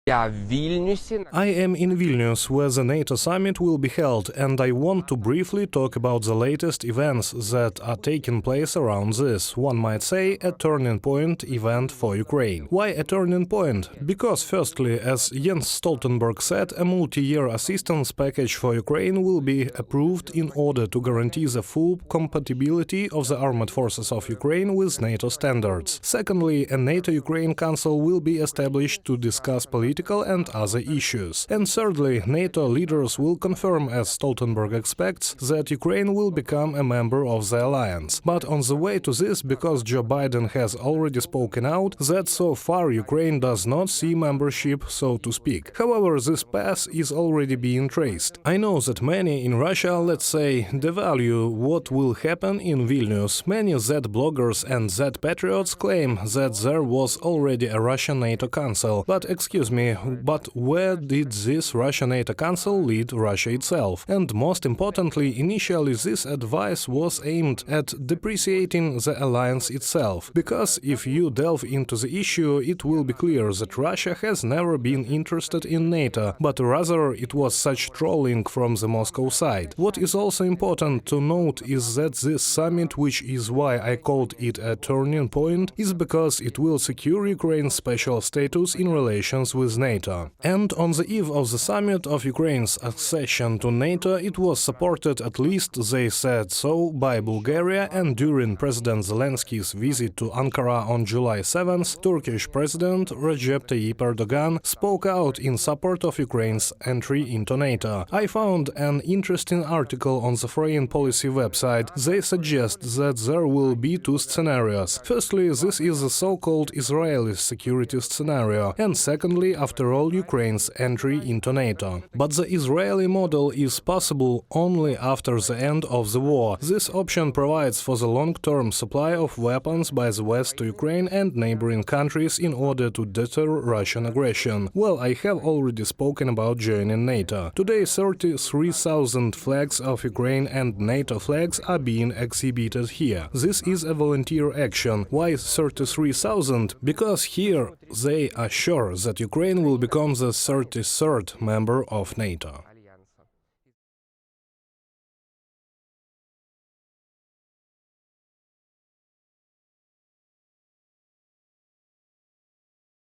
I am in Vilnius, where the NATO summit will be held, and I want to briefly talk about the latest events that are taking place around this, one might say, a turning point event for Ukraine. Why a turning point? Because, firstly, as Jens Stoltenberg said, a multi-year assistance package for Ukraine will be approved in order to guarantee the full compatibility of the armed forces of Ukraine with NATO standards. Secondly, a NATO-Ukraine Council will be established to discuss political and other issues. And thirdly, NATO leaders will confirm, as Stoltenberg expects, that Ukraine will become a member of the alliance. But on the way to this, because Joe Biden has already spoken out that so far Ukraine does not see membership, so to speak. However, this path is already being traced. I know that many in Russia, let's say, devalue what will happen in Vilnius. Many Z bloggers and Z patriots claim that there was already a Russian NATO Council. But excuse me, but where did this Russian NATO Council lead Russia itself? And most importantly, initially this advice was aimed at depreciating the alliance itself. Because if you delve into the issue, it will be clear that Russia has never been interested in NATO, but rather it was such trolling from the Moscow side. What is also important to note is that this summit, which is why I called it a turning point, is because it will secure Ukraine's special status in relations with NATO. And on the eve of the summit of Ukraine's accession to NATO, it was supported, at least they said so, by Bulgaria, and during President Zelensky's visit to Ankara on July 7th, Turkish President Recep Tayyip Erdogan spoke out in support of Ukraine's entry into NATO. I found an interesting article on the foreign policy website. They suggest that there will be two scenarios. Firstly, this is the so-called Israeli security scenario, and secondly, after all, Ukraine's entry into NATO. But the Israeli model is possible only after the end of the war. This option provides for the long-term supply of weapons by the West to Ukraine and neighboring countries in order to deter Russian aggression. Well, I have already spoken about joining NATO. Today, 33,000 flags of Ukraine and NATO flags are being exhibited here. This is a volunteer action. Why 33,000? Because here they are sure that Ukraine will become the 33rd member of NATO.